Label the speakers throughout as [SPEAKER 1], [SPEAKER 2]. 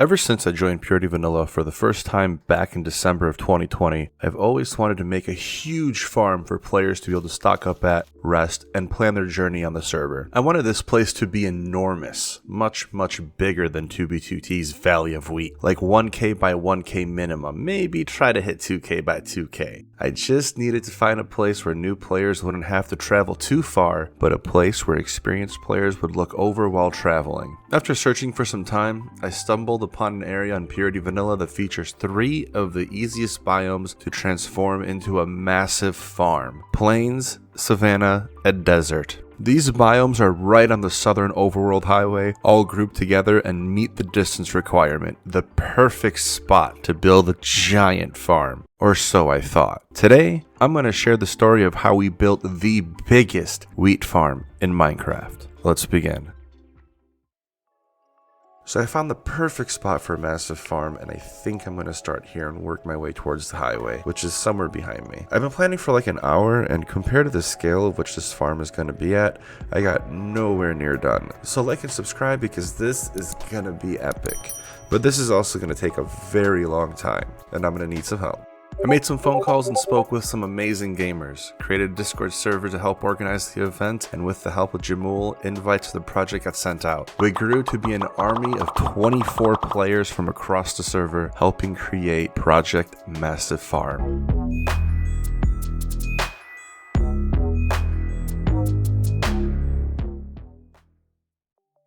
[SPEAKER 1] Ever since I joined PurityVanilla for the first time back in December of 2020, I've always wanted to make a huge farm for players to be able to stock up at, rest, and plan their journey on the server. I wanted this place to be enormous, much bigger than 2B2T's Valley of Wheat, like 1k by 1k minimum, maybe try to hit 2k by 2k. I just needed to find a place where new players wouldn't have to travel too far, but a place where experienced players would look over while traveling. After searching for some time, I stumbled upon an area on PurityVanilla that features 3 of the easiest biomes to transform into a massive farm: plains, savanna, and desert. These biomes are right on the southern overworld highway, all grouped together and meet the distance requirement, the perfect spot to build a giant farm. Or so I thought. Today, I'm going to share the story of how we built the biggest wheat farm in Minecraft. Let's begin. So I found the perfect spot for a massive farm, and I think I'm going to start here and work my way towards the highway, which is somewhere behind me. I've been planning for like an hour, and compared to the scale of which this farm is going to be at, I got nowhere near done. So like and subscribe because this is going to be epic. But this is also going to take a very long time, and I'm going to need some help. I made some phone calls and spoke with some amazing gamers, created a Discord server to help organize the event, and with the help of Jamool, invites to the project got sent out. We grew to be an army of 24 players from across the server, helping create Project Massive Farm.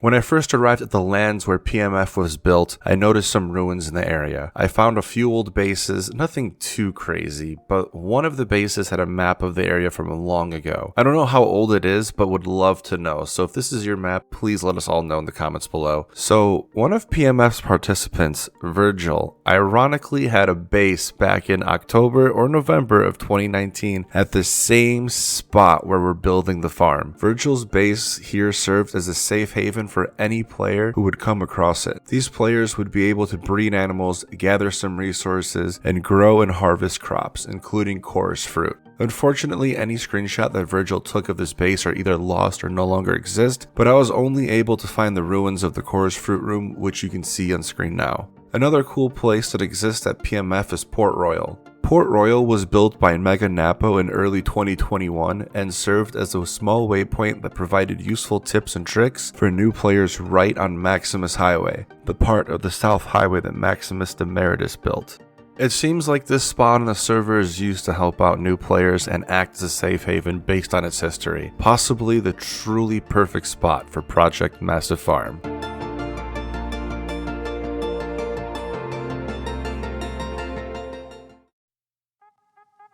[SPEAKER 1] When I first arrived at the lands where PMF was built, I noticed some ruins in the area. I found a few old bases, nothing too crazy, but one of the bases had a map of the area from long ago. I don't know how old it is, but would love to know, so if this is your map, please let us all know in the comments below. So, one of PMF's participants, Virgil, ironically had a base back in October or November of 2019 at the same spot where we're building the farm. Virgil's base here served as a safe haven for any player who would come across it. These players would be able to breed animals, gather some resources, and grow and harvest crops, including Coords fruit. Unfortunately, any screenshot that Virgil took of this base are either lost or no longer exist, but I was only able to find the ruins of the Coords fruit room, which you can see on screen now. Another cool place that exists at PMF is Port Royal. Port Royal was built by Mega Napo in early 2021 and served as a small waypoint that provided useful tips and tricks for new players right on Maximus Highway, the part of the South Highway that Maximus Demeritus built. It seems like this spot on the server is used to help out new players and act as a safe haven based on its history, possibly the truly perfect spot for Project Massive Farm.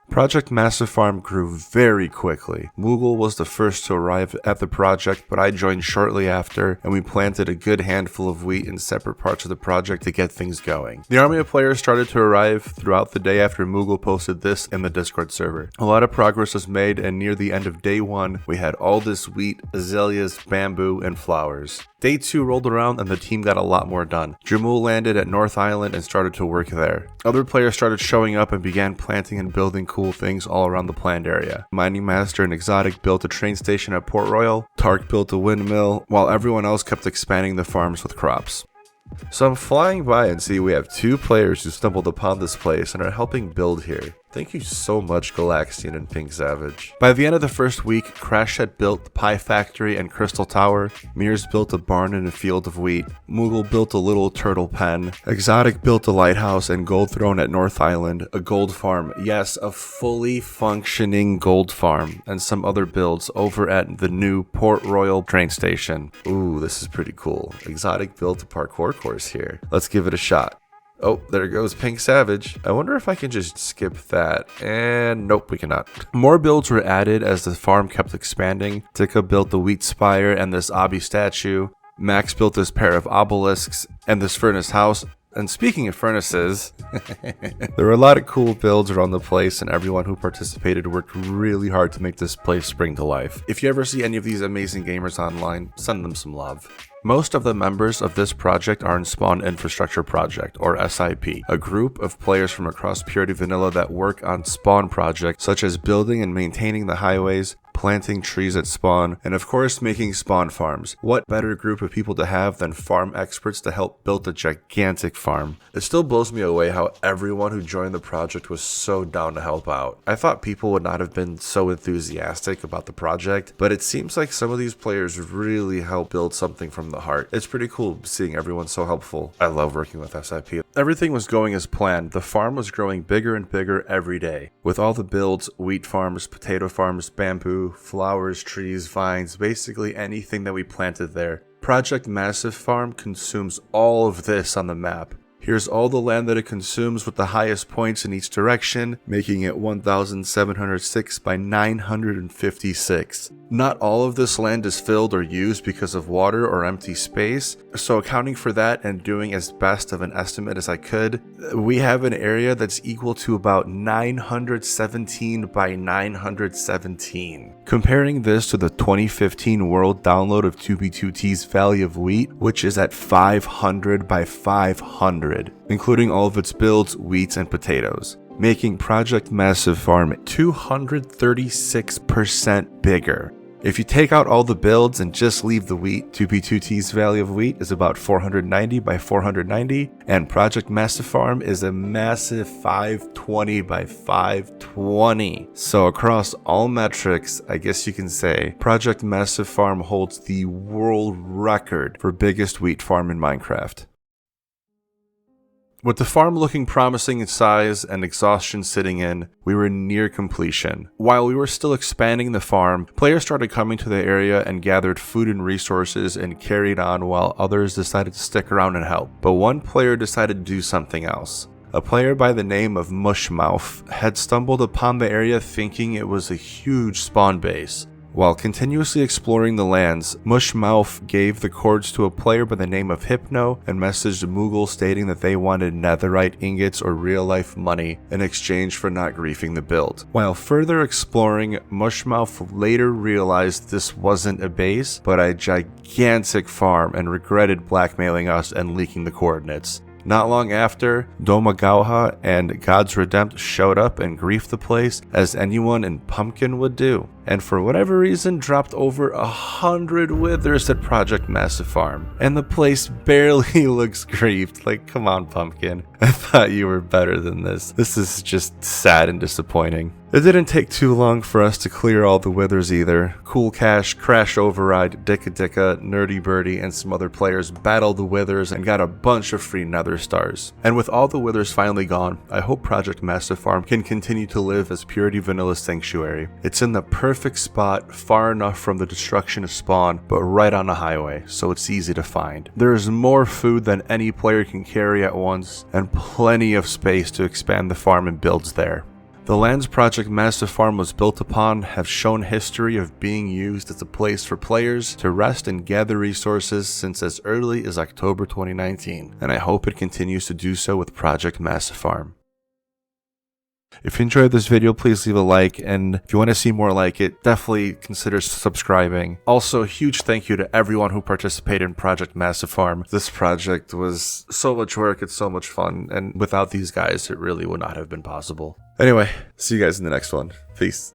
[SPEAKER 1] Project Massive Farm grew very quickly. Moogle was the first to arrive at the project, but I joined shortly after, and we planted a good handful of wheat in separate parts of the project to get things going. The army of players started to arrive throughout the day after Moogle posted this in the Discord server. A lot of progress was made, and near the end of day 1, we had all this wheat, azaleas, bamboo, and flowers. Day 2 rolled around and the team got a lot more done. Jamool landed at North Island and started to work there. Other players started showing up and began planting and building cool things all around the planned area. Mining Master and Exotic built a train station at Port Royal, Tark built a windmill, while everyone else kept expanding the farms with crops. So I'm flying by and see we have 2 players who stumbled upon this place and are helping build here. Thank you so much, Galaxian and Pink Savage. By the end of the first week, Crash had built the Pie Factory and Crystal Tower, Mears built a barn and a field of wheat, Moogle built a little turtle pen, Exotic built a lighthouse and gold throne at North Island, a gold farm, yes, a fully functioning gold farm, and some other builds over at the new Port Royal train station. Ooh, this is pretty cool. Exotic built a parkour course here. Let's give it a shot. Oh, there goes Pink Savage. I wonder if I can just skip that. And nope, we cannot. More builds were added as the farm kept expanding. Tika built the wheat spire and this obby statue. Max built this pair of obelisks and this furnace house. And speaking of furnaces, there were a lot of cool builds around the place, and everyone who participated worked really hard to make this place spring to life. If you ever see any of these amazing gamers online, send them some love. Most of the members of this project are in Spawn Infrastructure Project, or SIP, a group of players from across PurityVanilla that work on spawn projects such as building and maintaining the highways, planting trees at spawn, and of course making spawn farms. What better group of people to have than farm experts to help build a gigantic farm? It still blows me away how everyone who joined the project was so down to help out. I thought people would not have been so enthusiastic about the project, but it seems like some of these players really help build something from the heart. It's pretty cool seeing everyone so helpful. I love working with SIP. Everything was going as planned. The farm was growing bigger and bigger every day. With all the builds, wheat farms, potato farms, bamboo, flowers, trees, vines, basically anything that we planted there. Project Massive Farm consumes all of this on the map. Here's all the land that it consumes with the highest points in each direction, making it 1,706 by 956. Not all of this land is filled or used because of water or empty space, so accounting for that and doing as best of an estimate as I could, we have an area that's equal to about 917 by 917. Comparing this to the 2015 world download of 2B2T's Valley of Wheat, which is at 500 by 500. Including all of its builds, wheats, and potatoes, making Project Massive Farm 236% bigger. If you take out all the builds and just leave the wheat, 2B2T's Valley of Wheat is about 490 by 490, and Project Massive Farm is a massive 520 by 520. So across all metrics, I guess you can say, Project Massive Farm holds the world record for biggest wheat farm in Minecraft. With the farm looking promising in size and exhaustion setting in, we were near completion. While we were still expanding the farm, players started coming to the area and gathered food and resources and carried on while others decided to stick around and help. But one player decided to do something else. A player by the name of Mushmouth had stumbled upon the area thinking it was a huge spawn base. While continuously exploring the lands, Mushmouth gave the Coords to a player by the name of Hypno and messaged Moogle stating that they wanted netherite ingots or real-life money in exchange for not griefing the build. While further exploring, Mushmouth later realized this wasn't a base, but a gigantic farm and regretted blackmailing us and leaking the coordinates. Not long after, Domagauha and God's Redempt showed up and griefed the place as anyone in Pumpkin would do, and for whatever reason dropped over 100 withers at Project Massive Farm, and the place barely looks griefed. Like, come on, Pumpkin. I thought you were better than this. This is just sad and disappointing. It didn't take too long for us to clear all the withers either. Cool Cash, Crash Override, Dicka, NerdieBirdie, and some other players battled the withers and got a bunch of free nether stars. And with all the withers finally gone, I hope Project Massive Farm can continue to live as PurityVanilla Sanctuary. It's in the perfect spot, far enough from the destruction of spawn, but right on the highway, so it's easy to find. There is more food than any player can carry at once, and plenty of space to expand the farm and builds there. The lands Project Massive Farm was built upon have shown history of being used as a place for players to rest and gather resources since as early as October 2019, and I hope it continues to do so with Project Massive Farm. If you enjoyed this video, please leave a like, and if you want to see more like it, definitely consider subscribing. Also, a huge thank you to everyone who participated in Project Massive Farm. This project was so much work, it's so much fun, and without these guys, it really would not have been possible. Anyway, see you guys in the next one. Peace.